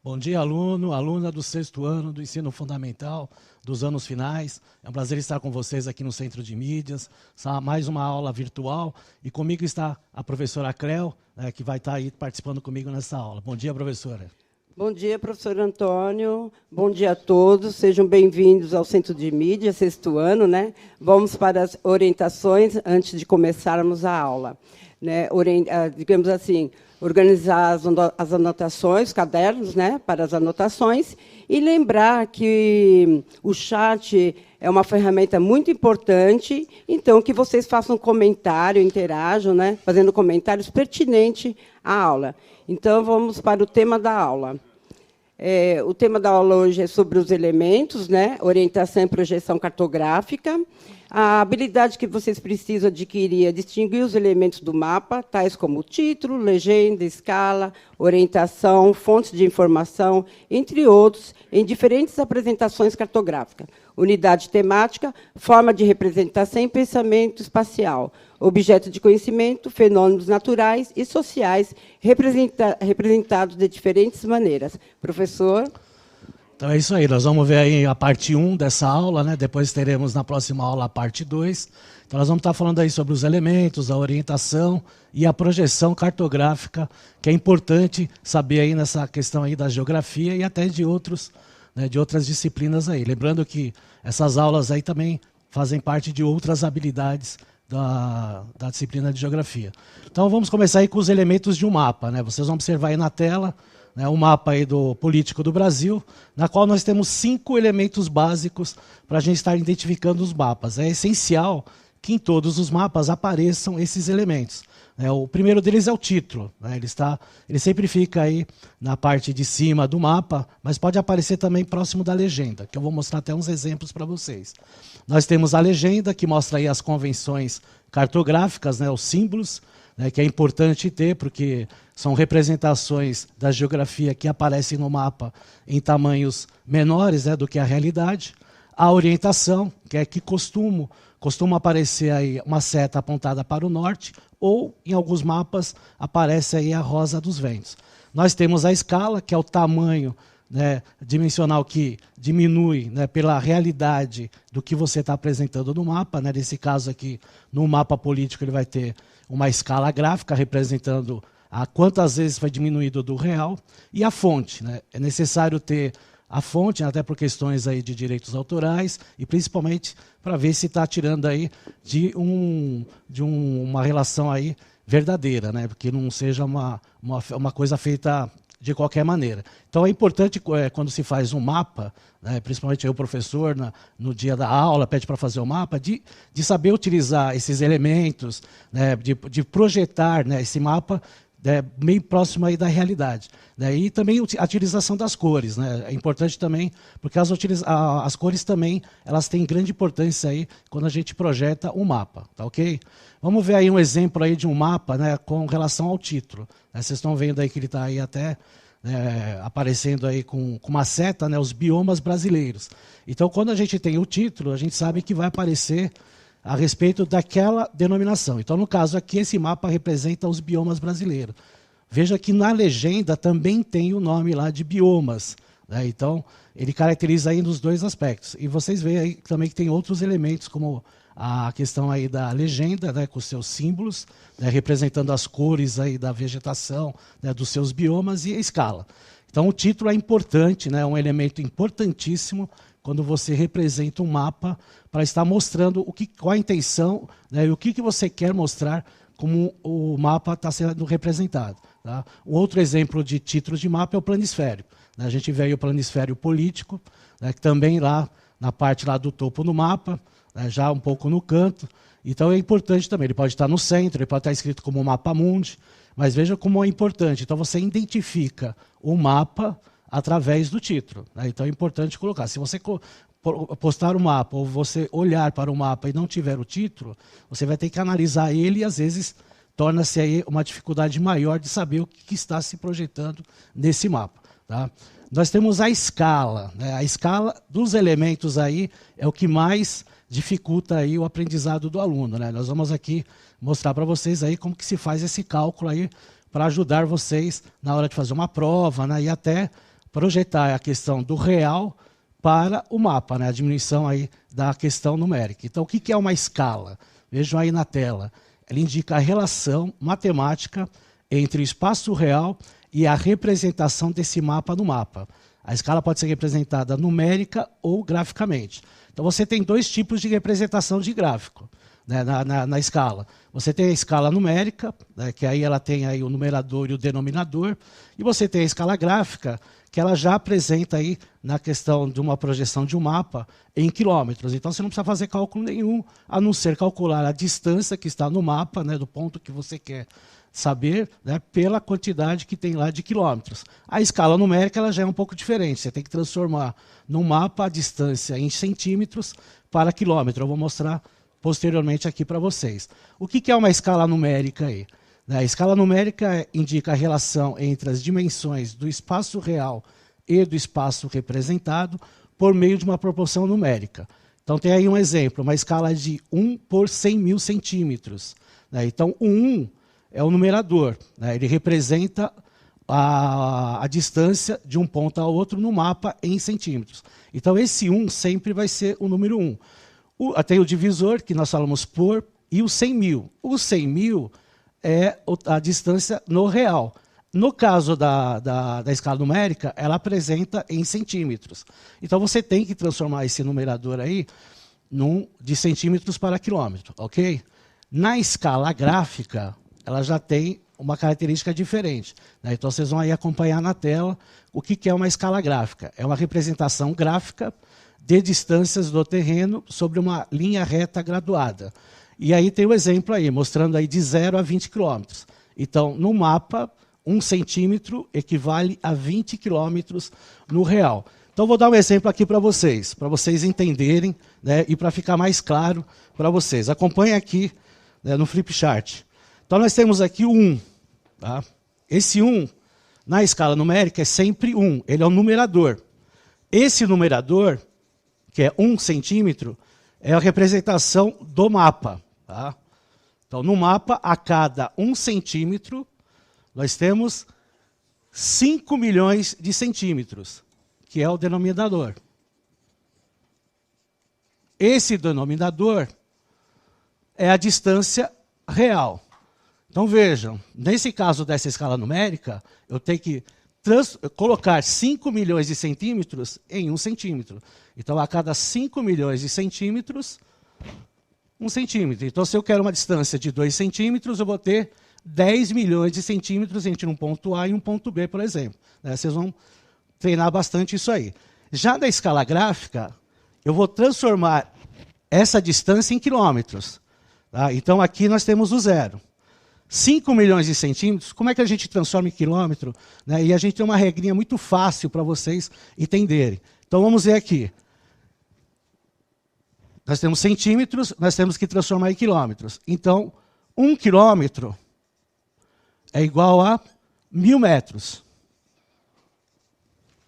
Bom dia, aluno, aluna do 6º ano do ensino fundamental, dos anos finais. É um prazer estar com vocês aqui no Centro de Mídias. Mais uma aula virtual. E comigo está a professora Creu, que vai estar aí participando comigo nessa aula. Bom dia, professora. Bom dia, professor Antônio. Bom dia a todos. Sejam bem-vindos ao Centro de Mídias, 6º ano, né? Vamos para as orientações antes de começarmos a aula. Né? Digamos assim, organizar as anotações, cadernos, né, para as anotações, e lembrar que o chat é uma ferramenta muito importante, então que vocês façam comentário, interajam, né, fazendo comentários pertinentes à aula. Então, vamos para o tema da aula. O tema da aula hoje é sobre os elementos, né, orientação e projeção cartográfica. A habilidade que vocês precisam adquirir é distinguir os elementos do mapa, tais como título, legenda, escala, orientação, fontes de informação, entre outros, em diferentes apresentações cartográficas. Unidade temática, forma de representação e pensamento espacial. Objeto de conhecimento, fenômenos naturais e sociais representados de diferentes maneiras. Professor? Então é isso aí, nós vamos ver aí a parte 1 dessa aula, né? Depois teremos na próxima aula a parte 2. Então nós vamos estar falando aí sobre os elementos, a orientação e a projeção cartográfica, que é importante saber aí nessa questão aí da geografia e até de outros, né, de outras disciplinas aí. Lembrando que essas aulas aí também fazem parte de outras habilidades da disciplina de geografia. Então vamos começar aí com os elementos de um mapa, né? Vocês vão observar aí na tela, né, um mapa aí do político do Brasil, na qual nós temos 5 elementos básicos para a gente estar identificando os mapas. É essencial que em todos os mapas apareçam esses elementos. O primeiro deles é o título, né? Ele sempre fica aí na parte de cima do mapa, mas pode aparecer também próximo da legenda, que eu vou mostrar até uns exemplos para vocês. Nós temos a legenda, que mostra aí as convenções cartográficas, né, os símbolos, né, que é importante ter, porque são representações da geografia que aparecem no mapa em tamanhos menores, né, do que a realidade. A orientação, que é que costuma aparecer aí uma seta apontada para o norte, ou em alguns mapas aparece aí a rosa dos ventos. Nós temos a escala, que é o tamanho, né, dimensional que diminui, né, pela realidade do que você está apresentando no mapa. Né? Nesse caso aqui, no mapa político, ele vai ter uma escala gráfica representando a quantas vezes foi diminuído do real. E a fonte, né? É necessário ter a fonte, até por questões aí de direitos autorais, e principalmente para ver se está tirando aí de uma relação aí verdadeira, né? Porque não seja uma coisa feita de qualquer maneira. Então é importante, quando se faz um mapa, né, principalmente aí o professor, no dia da aula, pede para fazer o mapa, de saber utilizar esses elementos, né, de projetar, né, esse mapa bem próximo aí da realidade. Né, e também a utilização das cores. Né, é importante também, porque as cores também elas têm grande importância aí quando a gente projeta um mapa. Tá, ok? Vamos ver aí um exemplo aí de um mapa, né, com relação ao título. Né, vocês estão vendo aí que ele está aí até aparecendo aí com uma seta, né, os biomas brasileiros. Então, quando a gente tem o título, a gente sabe que vai aparecer a respeito daquela denominação. Então, no caso aqui, esse mapa representa os biomas brasileiros. Veja que na legenda também tem o nome lá de biomas. Né? Então, ele caracteriza aí nos dois aspectos. E vocês veem aí também que tem outros elementos, como a questão aí da legenda, né, com seus símbolos, né, representando as cores aí da vegetação, né, dos seus biomas, e a escala. Então, o título é importante, né, é um elemento importantíssimo quando você representa um mapa para estar mostrando qual a intenção, né, e o que você quer mostrar como o mapa está sendo representado. Tá? Um outro exemplo de título de mapa é o planisfério. Né? A gente vê aí o planisfério político, né, que também lá na parte lá do topo do mapa, né, já um pouco no canto. Então é importante também, ele pode estar no centro, ele pode estar escrito como Mapa Mundi, mas veja como é importante. Então você identifica o mapa através do título. Né? Então é importante colocar. Se você postar o mapa ou você olhar para o mapa e não tiver o título, você vai ter que analisar ele e às vezes torna-se aí uma dificuldade maior de saber o que está se projetando nesse mapa. Tá? Nós temos a escala. Né? A escala dos elementos aí é o que mais dificulta aí o aprendizado do aluno. Né? Nós vamos aqui mostrar para vocês aí como que se faz esse cálculo aí para ajudar vocês na hora de fazer uma prova, né? E até projetar a questão do real para o mapa, né? A diminuição aí da questão numérica. Então, o que é uma escala? Vejam aí na tela. Ela indica a relação matemática entre o espaço real e a representação desse mapa no mapa. A escala pode ser representada numérica ou graficamente. Então, você tem dois tipos de representação de gráfico, né, na escala. Você tem a escala numérica, né, que aí ela tem aí o numerador e o denominador, e você tem a escala gráfica, que ela já apresenta aí na questão de uma projeção de um mapa em quilômetros. Então, você não precisa fazer cálculo nenhum, a não ser calcular a distância que está no mapa, né, do ponto que você quer saber, né, pela quantidade que tem lá de quilômetros. A escala numérica ela já é um pouco diferente. Você tem que transformar no mapa a distância em centímetros para quilômetro. Eu vou mostrar posteriormente aqui para vocês. O que é uma escala numérica aí? A escala numérica indica a relação entre as dimensões do espaço real e do espaço representado por meio de uma proporção numérica. Então, tem aí um exemplo, uma escala de 1 por 100 mil centímetros. Então, o 1 é o numerador, né? Ele representa a distância de um ponto ao outro no mapa em centímetros. Então, esse 1 sempre vai ser o número 1. Tem o divisor, que nós falamos por, e o 100 mil. O 100 mil é a distância no real. No caso da escala numérica, ela apresenta em centímetros. Então, você tem que transformar esse numerador aí de centímetros para quilômetro, ok? Na escala gráfica, ela já tem uma característica diferente, né? Então, vocês vão aí acompanhar na tela o que é uma escala gráfica. É uma representação gráfica de distâncias do terreno sobre uma linha reta graduada. E aí tem o exemplo aí, mostrando aí de 0 a 20 quilômetros. Então, no mapa, 1 centímetro equivale a 20 quilômetros no real. Então, vou dar um exemplo aqui para vocês entenderem, né, e para ficar mais claro para vocês. Acompanhem aqui, né, no flip chart. Então, nós temos aqui o 1. Tá? Esse 1, na escala numérica, é sempre 1. Ele é o numerador. Esse numerador, que é 1 centímetro, é a representação do mapa. Tá? Então, no mapa, a cada 1 centímetro, nós temos 5 milhões de centímetros, que é o denominador. Esse denominador é a distância real. Então, vejam, nesse caso dessa escala numérica, eu tenho que colocar 5 milhões de centímetros em 1 centímetro. Então, a cada 5 milhões de centímetros, 1 centímetro. Então, se eu quero uma distância de 2 centímetros, eu vou ter 10 milhões de centímetros entre um ponto A e um ponto B, por exemplo. Vocês vão treinar bastante isso aí. Já na escala gráfica, eu vou transformar essa distância em quilômetros. Tá? Então, aqui nós temos o 0. 5 milhões de centímetros, como é que a gente transforma em quilômetro? Né? E a gente tem uma regrinha muito fácil para vocês entenderem. Então, vamos ver aqui. Nós temos centímetros, nós temos que transformar em quilômetros. Então, 1 quilômetro é igual a 1000 metros.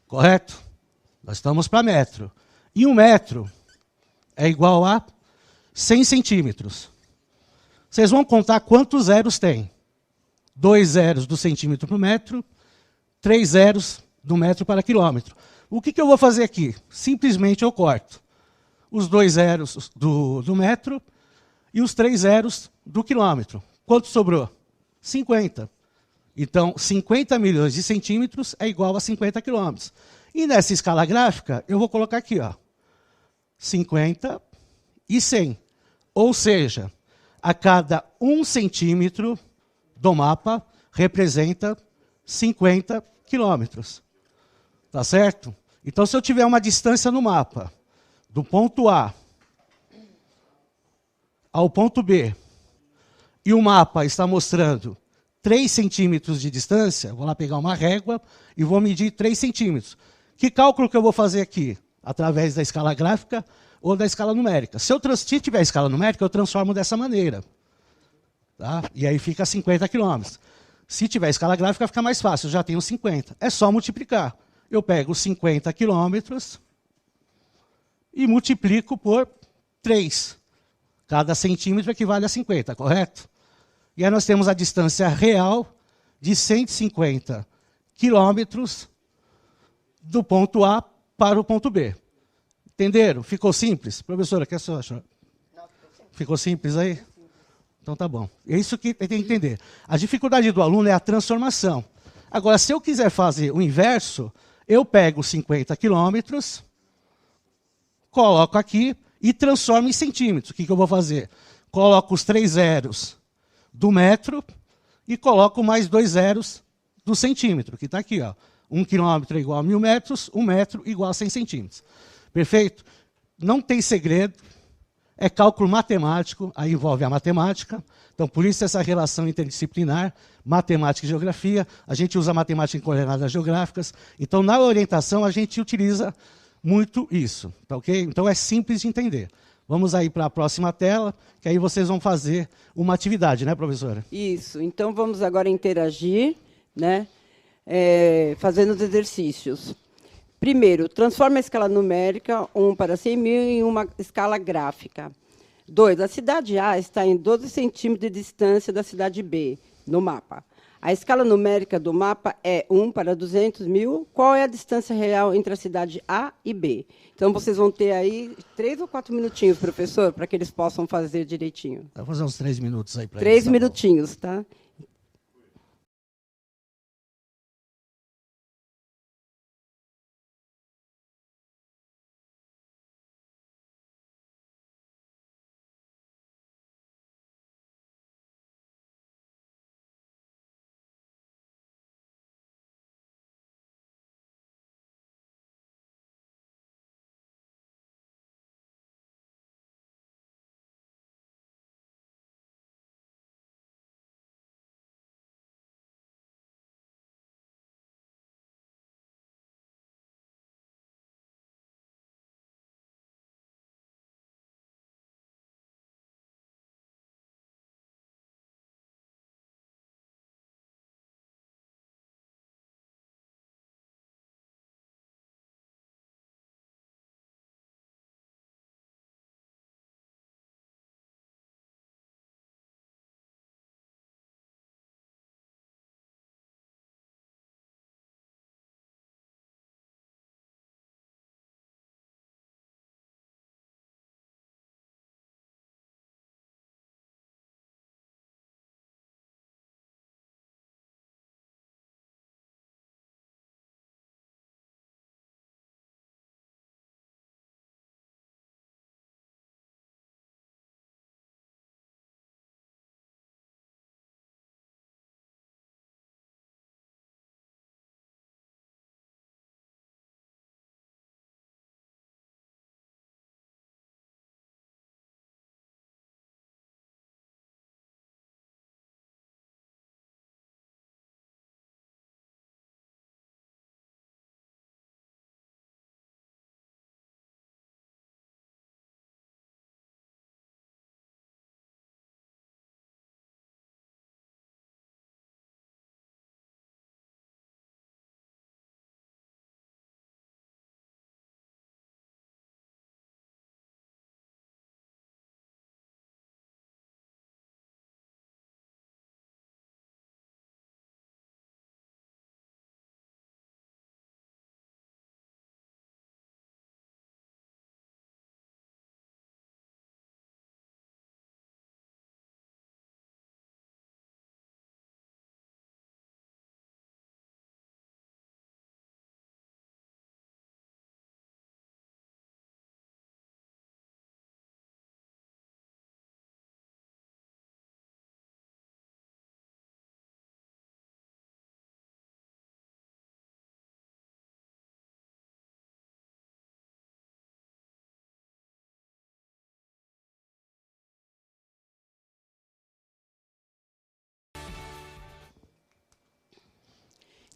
Correto? Nós estamos para metro. E 1 metro é igual a 100 centímetros. Vocês vão contar quantos zeros tem. 2 zeros do centímetro para o metro, 3 zeros do metro para quilômetro. O que eu vou fazer aqui? Simplesmente eu corto os 2 zeros do metro e os 3 zeros do quilômetro. Quanto sobrou? 50. Então, 50 milhões de centímetros é igual a 50 quilômetros. E nessa escala gráfica, eu vou colocar aqui, ó, 50 e 100. Ou seja, a cada 1 centímetro do mapa representa 50 quilômetros. Tá certo? Então, se eu tiver uma distância no mapa, do ponto A ao ponto B, e o mapa está mostrando 3 centímetros de distância, vou lá pegar uma régua e vou medir 3 centímetros. Que cálculo que eu vou fazer aqui? Através da escala gráfica ou da escala numérica. Se tiver escala numérica, eu transformo dessa maneira. Tá? E aí fica 50 quilômetros. Se tiver escala gráfica, fica mais fácil, eu já tenho 50. É só multiplicar. Eu pego 50 quilômetros e multiplico por 3. Cada centímetro equivale a 50, correto? E aí nós temos a distância real de 150 quilômetros do ponto A para o ponto B. Entenderam? Ficou simples? Professora, o que a senhora acha? Ficou simples aí? Então tá bom. É isso que tem que entender. A dificuldade do aluno é a transformação. Agora, se eu quiser fazer o inverso, eu pego 50 quilômetros, coloco aqui e transformo em centímetros. O que eu vou fazer? Coloco os 3 zeros do metro e coloco mais 2 zeros do centímetro, que está aqui. Ó. 1 quilômetro é igual a 1.000 metros, 1 metro igual a 100 centímetros. Perfeito? Não tem segredo, é cálculo matemático, aí envolve a matemática. Então, por isso essa relação interdisciplinar, matemática e geografia. A gente usa matemática em coordenadas geográficas. Então, na orientação, a gente utiliza muito isso. Tá ok? Então, é simples de entender. Vamos aí para a próxima tela, que aí vocês vão fazer uma atividade, né, professora? Isso. Então, vamos agora interagir, né, fazendo os exercícios. Primeiro, transforma a escala numérica 1 para 100.000 em uma escala gráfica. 2. A cidade A está em 12 centímetros de distância da cidade B, no mapa. A escala numérica do mapa é 1 para 200.000. Qual é a distância real entre a cidade A e B? Então, vocês vão ter aí 3 ou 4 minutinhos, professor, para que eles possam fazer direitinho. Vou fazer uns 3 minutos aí para eles. 3 minutinhos, tá?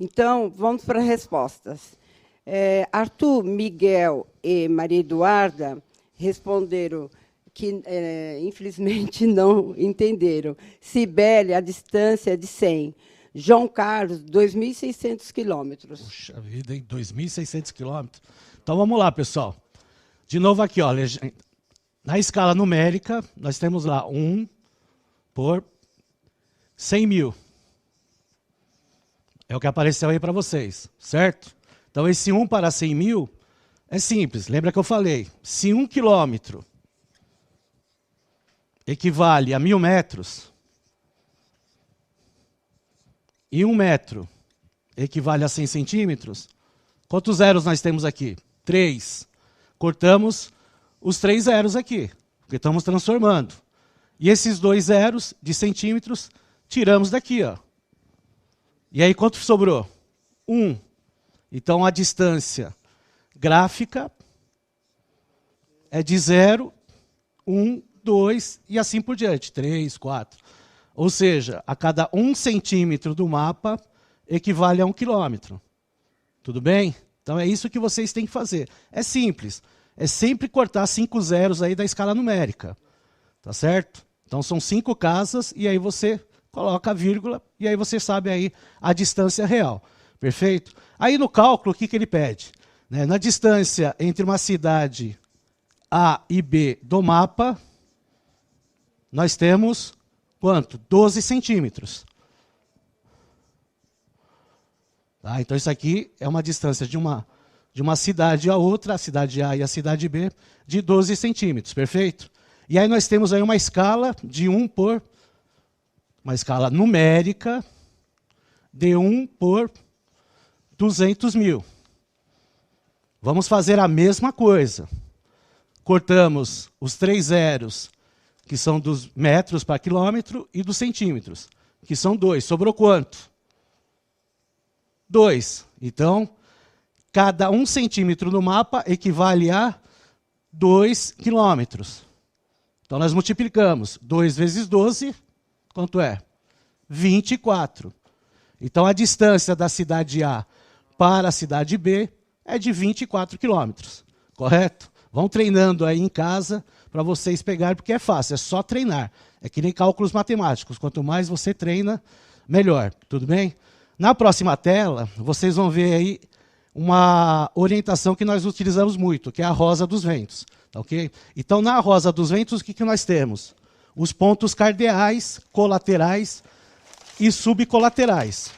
Então, vamos para as respostas. Arthur, Miguel e Maria Eduarda responderam que, infelizmente, não entenderam. Cibele, a distância é de 100. João Carlos, 2.600 quilômetros. Puxa vida, hein? 2.600 quilômetros. Então, vamos lá, pessoal. De novo aqui, ó, na escala numérica, nós temos lá 1 por 100.000. É o que apareceu aí para vocês, certo? Então, esse 1 para 100 mil é simples. Lembra que eu falei? Se 1 quilômetro equivale a 1000 metros, e 1 metro equivale a 100 centímetros, quantos zeros nós temos aqui? 3. Cortamos os 3 zeros aqui, porque estamos transformando. E esses 2 zeros de centímetros, tiramos daqui. Ó. E aí, quanto sobrou? 1. Então, a distância gráfica é de 0, 1, 2 e assim por diante. 3, 4. Ou seja, a cada 1 centímetro do mapa equivale a 1 quilômetro. Tudo bem? Então, é isso que vocês têm que fazer. É simples. É sempre cortar 5 zeros aí da escala numérica. Tá certo? Então, são 5 casas e aí você coloca a vírgula e aí você sabe aí a distância real. Perfeito? Aí, no cálculo, o que ele pede? Né? Na distância entre uma cidade A e B do mapa, nós temos quanto? 12 centímetros. Tá? Então, isso aqui é uma distância de uma cidade a outra, a cidade A e a cidade B, de 12 centímetros, perfeito? E aí nós temos aí uma escala de 1 por, uma escala numérica, de 1 por 200 mil. Vamos fazer a mesma coisa. Cortamos os 3 zeros, que são dos metros para quilômetro, e dos centímetros, que são 2. Sobrou quanto? 2. Então, cada 1 centímetro no mapa equivale a 2 quilômetros. Então, nós multiplicamos. 2 vezes 12, quanto é? 24. Então, a distância da cidade A para a cidade B é de 24 quilômetros. Correto? Vão treinando aí em casa para vocês pegarem, porque é fácil, é só treinar. É que nem cálculos matemáticos. Quanto mais você treina, melhor. Tudo bem? Na próxima tela, vocês vão ver aí uma orientação que nós utilizamos muito, que é a rosa dos ventos. Okay? Então, na rosa dos ventos, o que nós temos? Os pontos cardeais, colaterais e subcolaterais.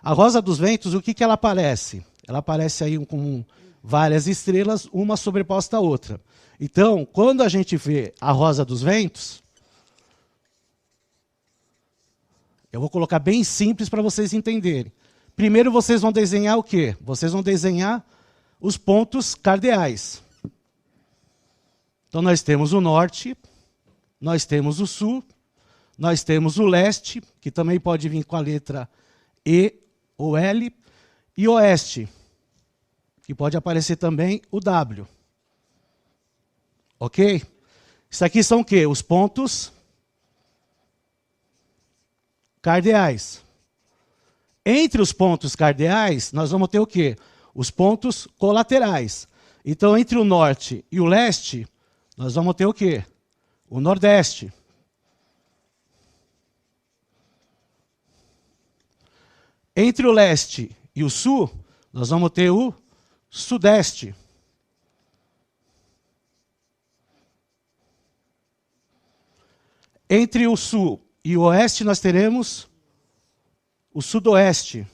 A rosa dos ventos, o que ela aparece? Ela aparece aí com várias estrelas, uma sobreposta à outra. Então, quando a gente vê a rosa dos ventos, eu vou colocar bem simples para vocês entenderem. Primeiro, vocês vão desenhar o quê? Vocês vão desenhar os pontos cardeais. Então, nós temos o norte, nós temos o sul, nós temos o leste, que também pode vir com a letra E ou L, e oeste, que pode aparecer também o W. Ok? Isso aqui são o quê? Os pontos cardeais. Entre os pontos cardeais, nós vamos ter o quê? Os pontos colaterais. Então, entre o norte e o leste, nós vamos ter o quê? O nordeste. Entre o leste e o sul, nós vamos ter o sudeste. Entre o sul e o oeste, nós teremos o sudoeste.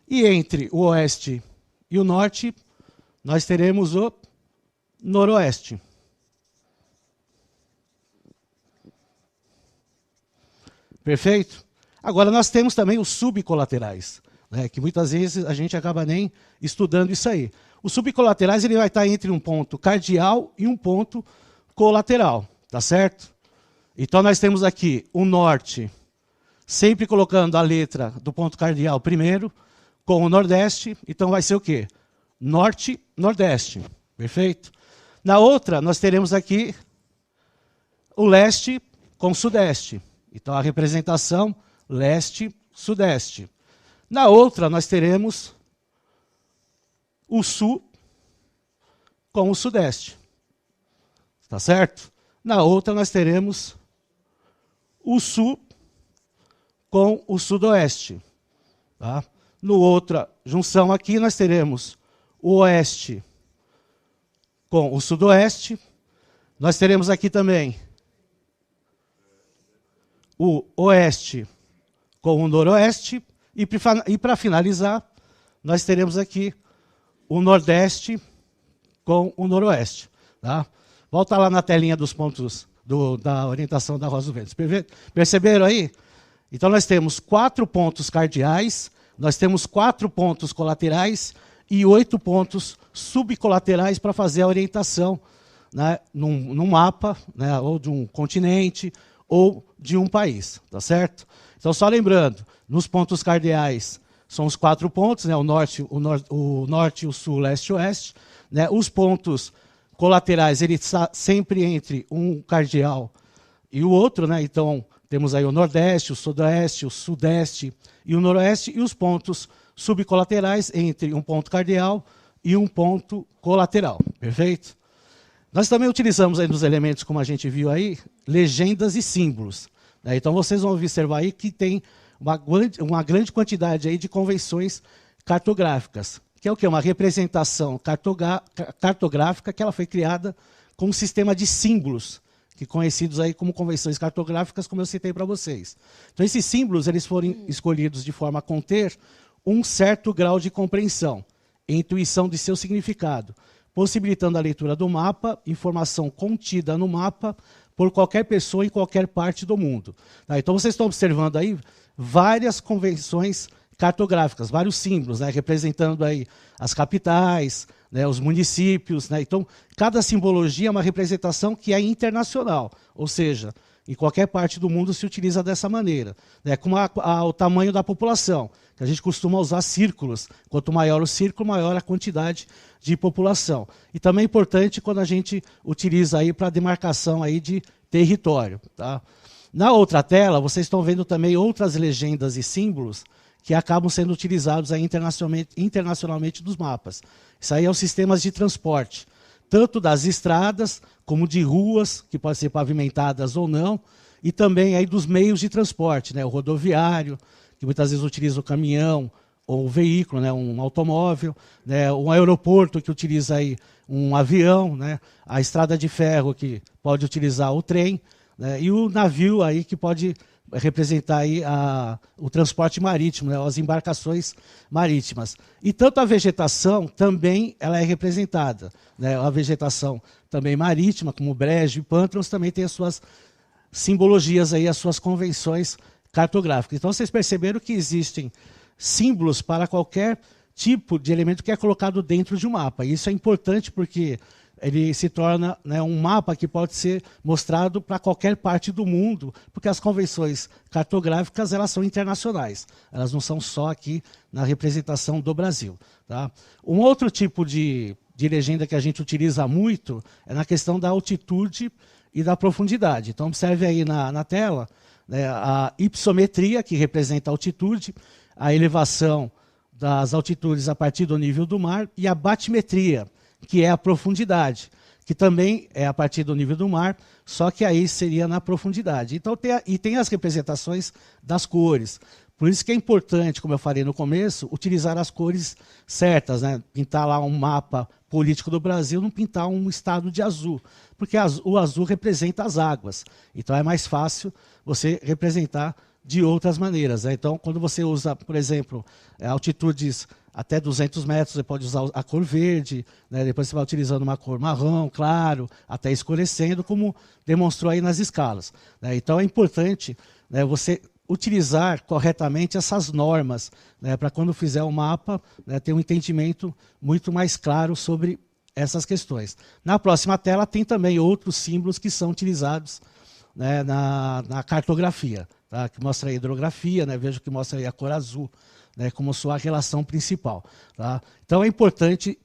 E entre o oeste e o norte, nós teremos o noroeste. Perfeito? Agora, nós temos também os subcolaterais, né, que muitas vezes a gente acaba nem estudando isso aí. Os subcolaterais ele vai estar entre um ponto cardial e um ponto colateral, tá certo? Então, nós temos aqui o norte, sempre colocando a letra do ponto cardial primeiro, com o nordeste, então vai ser o quê? Norte, nordeste, perfeito? Na outra, nós teremos aqui o leste com o sudeste. Então, a representação leste, sudeste. Na outra, nós teremos o sul com o sudeste. Tá certo? Na outra, nós teremos o sul com o sudoeste. Tá? No outra junção aqui, nós teremos o oeste com o sudoeste. Nós teremos aqui também o oeste com o noroeste, e para finalizar, nós teremos aqui o nordeste com o noroeste. Tá? Volta lá na telinha dos pontos da orientação da Rosa dos Ventos. Perceberam aí? Então, nós temos 4 pontos cardeais, nós temos 4 pontos colaterais e 8 pontos subcolaterais para fazer a orientação, né, num mapa, né, ou de um continente ou de um país. Tá certo? Então, só lembrando, nos pontos cardeais são os 4 pontos, né, o norte, o sul, o leste e o oeste. Né, os pontos colaterais, ele está sempre entre um cardeal e o outro, né? Então, temos aí o nordeste, o sudoeste, o sudeste e o noroeste, e os pontos subcolaterais entre um ponto cardeal e um ponto colateral. Perfeito? Nós também utilizamos aí nos elementos, como a gente viu aí, legendas e símbolos. Né? Então, vocês vão observar aí que tem uma grande quantidade aí de convenções cartográficas, que é o quê? Uma representação cartográfica que ela foi criada com um sistema de símbolos, que conhecidos aí como convenções cartográficas, como eu citei para vocês. Então, esses símbolos eles foram escolhidos de forma a conter um certo grau de compreensão e intuição de seu significado, possibilitando a leitura do mapa, informação contida no mapa, por qualquer pessoa em qualquer parte do mundo. Tá? Então, vocês estão observando aí várias convenções cartográficas, vários símbolos, né, representando aí as capitais, né, os municípios. Né? Então, cada simbologia é uma representação que é internacional, ou seja, em qualquer parte do mundo se utiliza dessa maneira. Né? Como o tamanho da população, que a gente costuma usar círculos. Quanto maior o círculo, maior a quantidade de população. E também é importante quando a gente utiliza aí para demarcação aí de território. Tá? Na outra tela, vocês estão vendo também outras legendas e símbolos que acabam sendo utilizados aí internacionalmente nos mapas. Isso aí é os sistemas de transporte, tanto das estradas, como de ruas, que podem ser pavimentadas ou não, e também aí dos meios de transporte, né? O rodoviário, que muitas vezes utiliza o caminhão ou o veículo, né? Um automóvel, né? Um aeroporto que utiliza aí um avião, né? A estrada de ferro que pode utilizar o trem, né? E o navio aí que pode representar aí o transporte marítimo, né, as embarcações marítimas. E tanto a vegetação também ela é representada. Né, a vegetação também marítima, como brejo e pântanos, também tem as suas simbologias, aí, as suas convenções cartográficas. Então, vocês perceberam que existem símbolos para qualquer tipo de elemento que é colocado dentro de um mapa. E isso é importante porque ele se torna, né, um mapa que pode ser mostrado para qualquer parte do mundo, porque as convenções cartográficas elas são internacionais, elas não são só aqui na representação do Brasil. Tá? Um outro tipo de legenda que a gente utiliza muito é na questão da altitude e da profundidade. Então, observe aí na tela, né, a ipsometria, que representa a altitude, a elevação das altitudes a partir do nível do mar, e a batimetria, que é a profundidade, que também é a partir do nível do mar, só que aí seria na profundidade. Então, tem as representações das cores. Por isso que é importante, como eu falei no começo, utilizar as cores certas. Né? Pintar lá um mapa político do Brasil, não pintar um estado de azul, porque o azul representa as águas. Então, é mais fácil você representar de outras maneiras. Né? Então, quando você usa, por exemplo, altitudes até 200 metros, você pode usar a cor verde, né? Depois você vai utilizando uma cor marrom, claro, até escurecendo, como demonstrou aí nas escalas. Né? Então, é importante, né, você utilizar corretamente essas normas, né, para quando fizer o mapa, né, ter um entendimento muito mais claro sobre essas questões. Na próxima tela tem também outros símbolos que são utilizados, né, na cartografia, tá? Que mostra a hidrografia, né? Vejo que mostra aí a cor azul, né, como sua relação principal. Tá? Então, é importante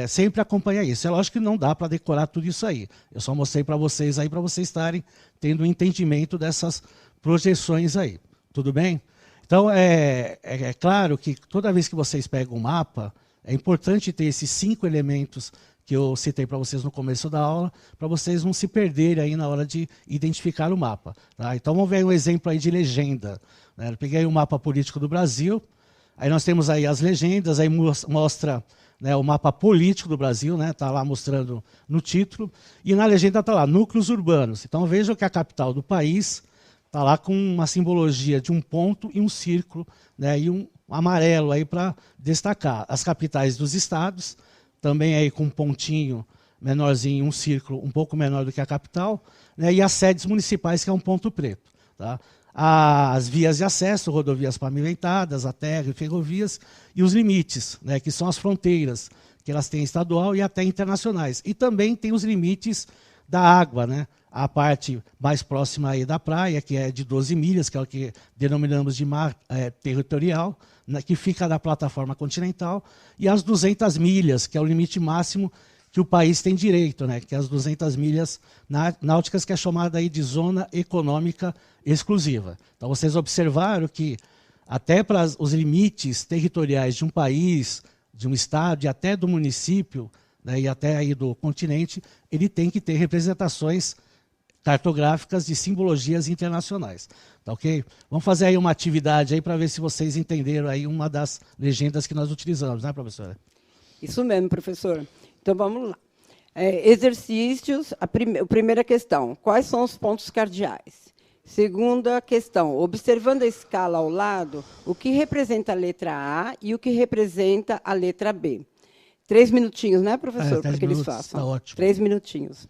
sempre acompanhar isso. É lógico que não dá para decorar tudo isso aí. Eu só mostrei para vocês aí, para vocês estarem tendo um entendimento dessas projeções aí. Tudo bem? Então, é claro que toda vez que vocês pegam um mapa, é importante ter esses 5 elementos que eu citei para vocês no começo da aula, para vocês não se perderem aí na hora de identificar o mapa. Tá? Então, vamos ver um exemplo aí de legenda. Né? Eu peguei o mapa político do Brasil. Aí nós temos aí as legendas, aí mostra, né, o mapa político do Brasil, né, tá lá mostrando no título, e na legenda está lá, núcleos urbanos. Então vejam que a capital do país está lá com uma simbologia de um ponto e um círculo, né, e um amarelo aí para destacar. As capitais dos estados, também aí com um pontinho menorzinho, um círculo um pouco menor do que a capital, né, e as sedes municipais, que é um ponto preto. Tá? As vias de acesso, rodovias pavimentadas, a terra e ferrovias, e os limites, né, que são as fronteiras, que elas têm estadual e até internacionais. E também tem os limites da água, né? A parte mais próxima aí da praia, que é de 12 milhas, que é o que denominamos de mar territorial, né, que fica na plataforma continental, e as 200 milhas, que é o limite máximo que o país tem direito, né, que é as 200 milhas náuticas, que é chamada aí de zona econômica exclusiva. Então, vocês observaram que até para os limites territoriais de um país, de um estado e até do município, né, e até aí do continente, ele tem que ter representações cartográficas de simbologias internacionais. Tá, ok? Vamos fazer aí uma atividade aí para ver se vocês entenderam aí uma das legendas que nós utilizamos, né, professora? Isso mesmo, professor. Então, vamos lá. Exercícios, a primeira questão. Quais são os pontos cardeais? Segunda questão. Observando a escala ao lado, o que representa a letra A e o que representa a letra B? 3 minutinhos, né, professor? Para que eles façam. Tá ótimo. 3 minutinhos.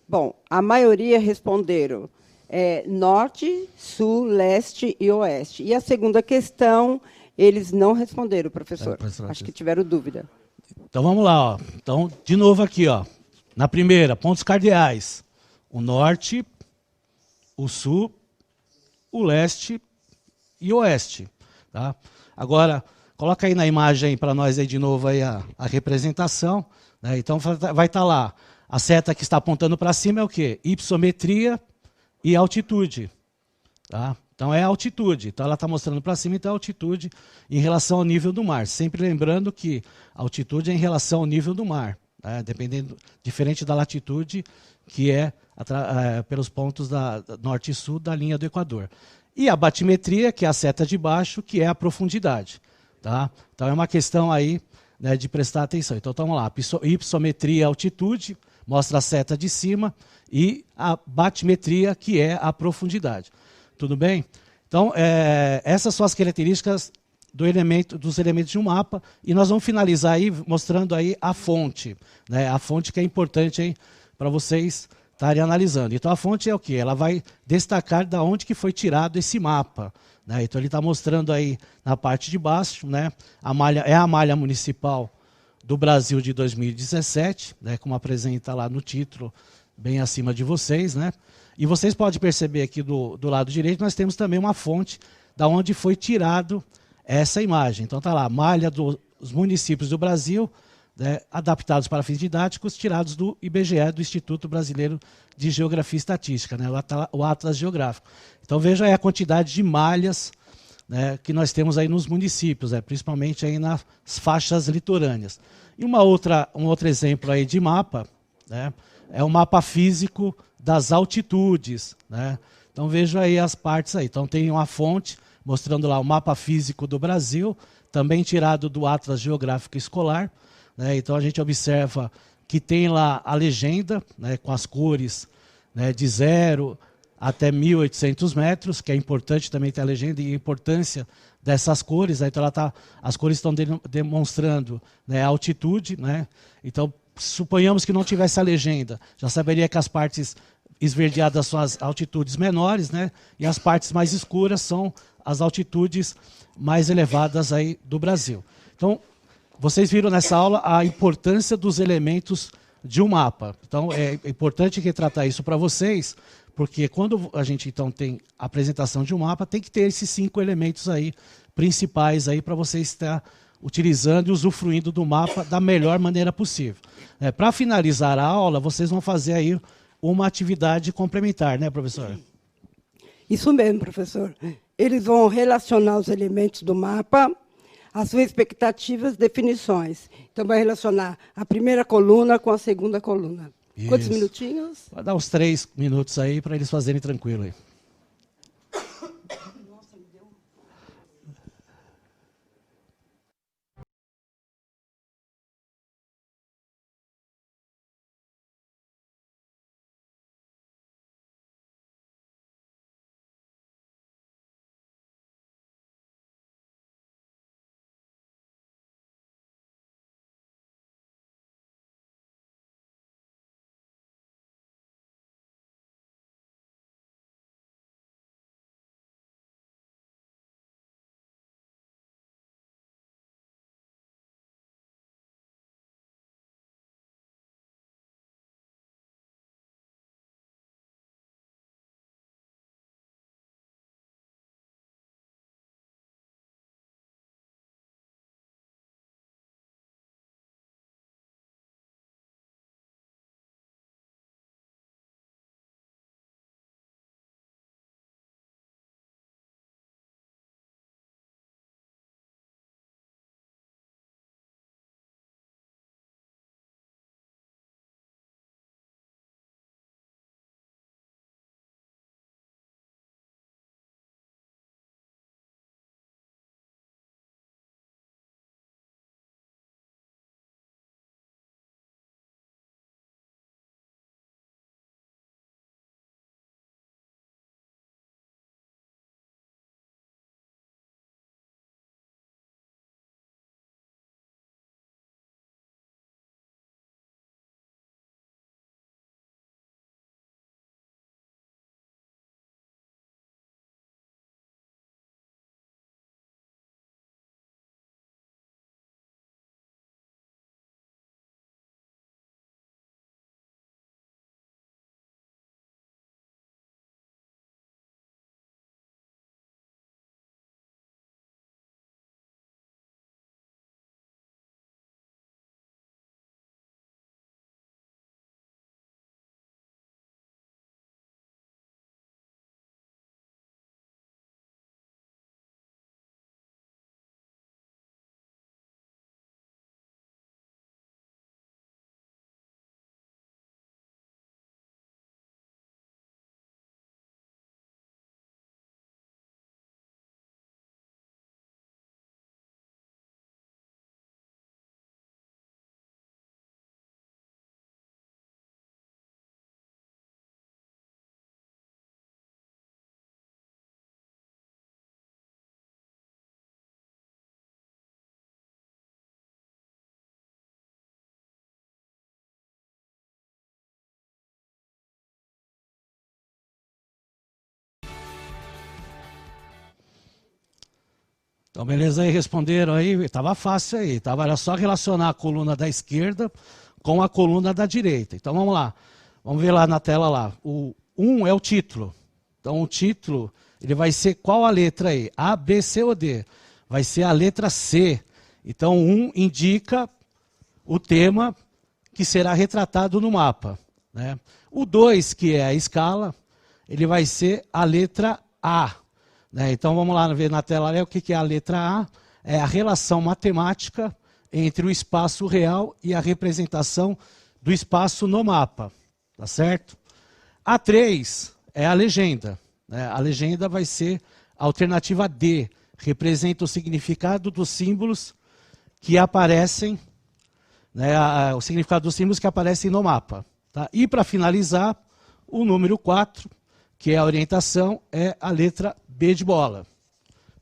Bom, a maioria responderam norte, sul, leste e oeste. E a segunda questão, eles não responderam, professor. Acho que tiveram dúvida. Então, vamos lá. Ó. Então, de novo aqui. Ó. Na primeira, pontos cardeais. O norte, o sul, o leste e o oeste. Tá? Agora, coloca aí na imagem para nós aí de novo aí a representação. Né? Então, vai estar lá A seta que está apontando para cima é o quê? Hipossometria e altitude. Tá? Então é altitude. Então ela está mostrando para cima, então é altitude em relação ao nível do mar. Sempre lembrando que a altitude é em relação ao nível do mar. Tá? Diferente da latitude, que é pelos pontos da norte e sul da linha do Equador. E a batimetria, que é a seta de baixo, que é a profundidade. Tá? Então é uma questão aí, né, de prestar atenção. Então vamos lá, hipossometria, altitude, mostra a seta de cima, e a batimetria, que é a profundidade. Tudo bem? Então, essas são as características dos elementos de um mapa, e nós vamos finalizar aí mostrando aí a fonte, né? A fonte que é importante para vocês estarem analisando. Então a fonte é o quê? Ela vai destacar de onde que foi tirado esse mapa, né? Então ele está mostrando aí na parte de baixo, né? A malha municipal do Brasil de 2017, né? Como apresenta lá no título, bem acima de vocês, né? E vocês podem perceber aqui do lado direito, nós temos também uma fonte da onde foi tirado essa imagem. Então está lá, malha dos municípios do Brasil, né, adaptados para fins didáticos, tirados do IBGE, do Instituto Brasileiro de Geografia e Estatística, né, o Atlas Geográfico. Então veja aí a quantidade de malhas, né, que nós temos aí nos municípios, né, principalmente aí nas faixas litorâneas. E um outro exemplo aí de mapa, né, é o mapa físico das altitudes, né? Então veja aí as partes aí. Então tem uma fonte mostrando lá o mapa físico do Brasil, também tirado do Atlas Geográfico Escolar, né? Então a gente observa que tem lá a legenda, né, com as cores, né, de 0 até 1.800 metros, que é importante também ter a legenda e a importância dessas cores, né? Então as cores estão demonstrando, né, a altitude, né? Então suponhamos que não tivesse a legenda, já saberia que as partes esverdeadas são as altitudes menores, né? E as partes mais escuras são as altitudes mais elevadas aí do Brasil. Então, vocês viram nessa aula a importância dos elementos de um mapa. Então, é importante retratar isso para vocês, porque quando a gente então tem a apresentação de um mapa, tem que ter esses 5 elementos aí principais aí para vocês estar utilizando e usufruindo do mapa da melhor maneira possível. Para finalizar a aula, vocês vão fazer aí uma atividade complementar, né, professor? Isso mesmo, professor. Eles vão relacionar os elementos do mapa às suas expectativas, definições. Então, vai relacionar a primeira coluna com a segunda coluna. Isso. Quantos minutinhos? Vai dar uns 3 minutos aí para eles fazerem tranquilo aí. Então, beleza aí, responderam aí, estava fácil aí, era só relacionar a coluna da esquerda com a coluna da direita. Então, vamos lá, vamos ver lá na tela lá. O 1 é o título. Então, o título, ele vai ser qual a letra aí? A, B, C ou D? Vai ser a letra C. Então, 1 indica o tema que será retratado no mapa, né? O 2, que é a escala, ele vai ser a letra A, né? Então, vamos lá ver na tela o que é a letra A. É a relação matemática entre o espaço real e a representação do espaço no mapa, tá certo? A 3 é a legenda, né? A legenda vai ser a alternativa D, representa o significado dos símbolos que aparecem, né, o significado dos símbolos que aparecem no mapa. Tá? E para finalizar, o número 4, que é a orientação, é a letra B de bola.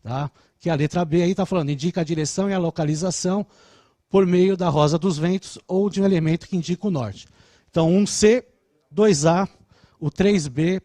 Tá? Que a letra B aí está falando, indica a direção e a localização por meio da rosa dos ventos ou de um elemento que indica o norte. Então, 1C, 2A, o 3B,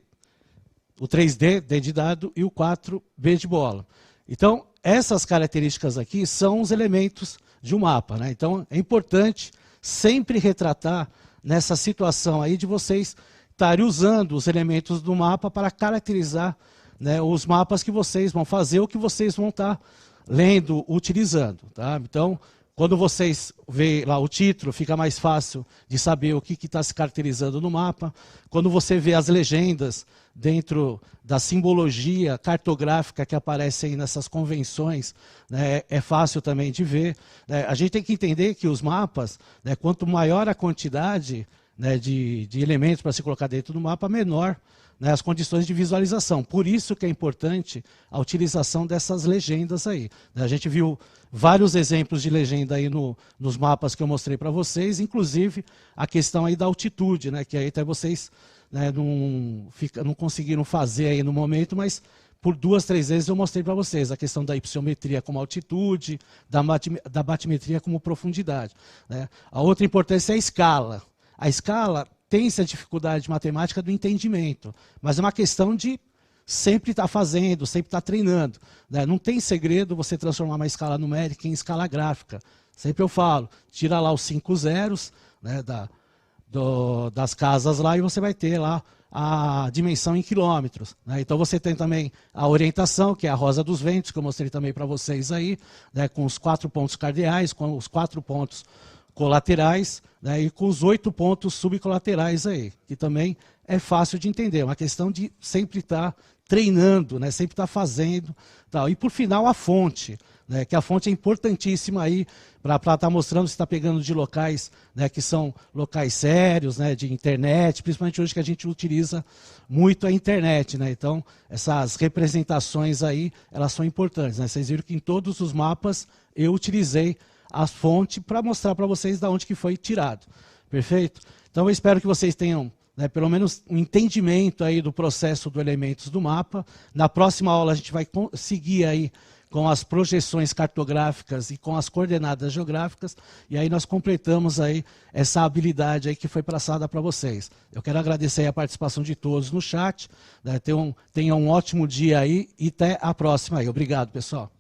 o 3D, D de dado, e o 4B de bola. Então, essas características aqui são os elementos de um mapa, né? Então, é importante sempre retratar nessa situação aí de vocês estarem usando os elementos do mapa para caracterizar, né, os mapas que vocês vão fazer ou que vocês vão estar lendo, utilizando. Tá? Então, quando vocês veem lá o título, fica mais fácil de saber o que está se caracterizando no mapa. Quando você vê as legendas dentro da simbologia cartográfica que aparece aí nessas convenções, né, é fácil também de ver. Né? A gente tem que entender que os mapas, né, quanto maior a quantidade, né, de elementos para se colocar dentro do mapa, menor, né, as condições de visualização. Por isso que é importante a utilização dessas legendas aí. A gente viu vários exemplos de legenda aí nos mapas que eu mostrei para vocês, inclusive a questão aí da altitude, né, que aí até vocês, né, não conseguiram fazer aí no momento, mas por 2, 3 vezes eu mostrei para vocês a questão da hipsiometria como altitude, da batimetria como profundidade. Né. A outra importância é a escala. A escala tem essa dificuldade matemática do entendimento, mas é uma questão de sempre estar fazendo, sempre estar treinando. Né? Não tem segredo você transformar uma escala numérica em escala gráfica. Sempre eu falo, tira lá os 5 zeros, né, das casas lá e você vai ter lá a dimensão em quilômetros. Né? Então você tem também a orientação, que é a rosa dos ventos, que eu mostrei também para vocês aí, né, com os 4 pontos cardeais, com os 4 pontos colaterais, né, e com os 8 pontos subcolaterais aí, que também é fácil de entender. É uma questão de sempre estar treinando, né, sempre estar fazendo. Tal. E por final a fonte, né, que a fonte é importantíssima aí para estar mostrando se está pegando de locais, né, que são locais sérios, né, de internet, principalmente hoje que a gente utiliza muito a internet. Né, então, essas representações aí, elas são importantes. Né, vocês viram que em todos os mapas eu utilizei a fonte para mostrar para vocês de onde que foi tirado. Perfeito? Então eu espero que vocês tenham, né, pelo menos um entendimento aí do processo dos elementos do mapa. Na próxima aula a gente vai seguir aí com as projeções cartográficas e com as coordenadas geográficas, e aí nós completamos aí essa habilidade aí que foi passada para vocês. Eu quero agradecer a participação de todos no chat, né, tenham um ótimo dia aí e até a próxima aí. Obrigado, pessoal.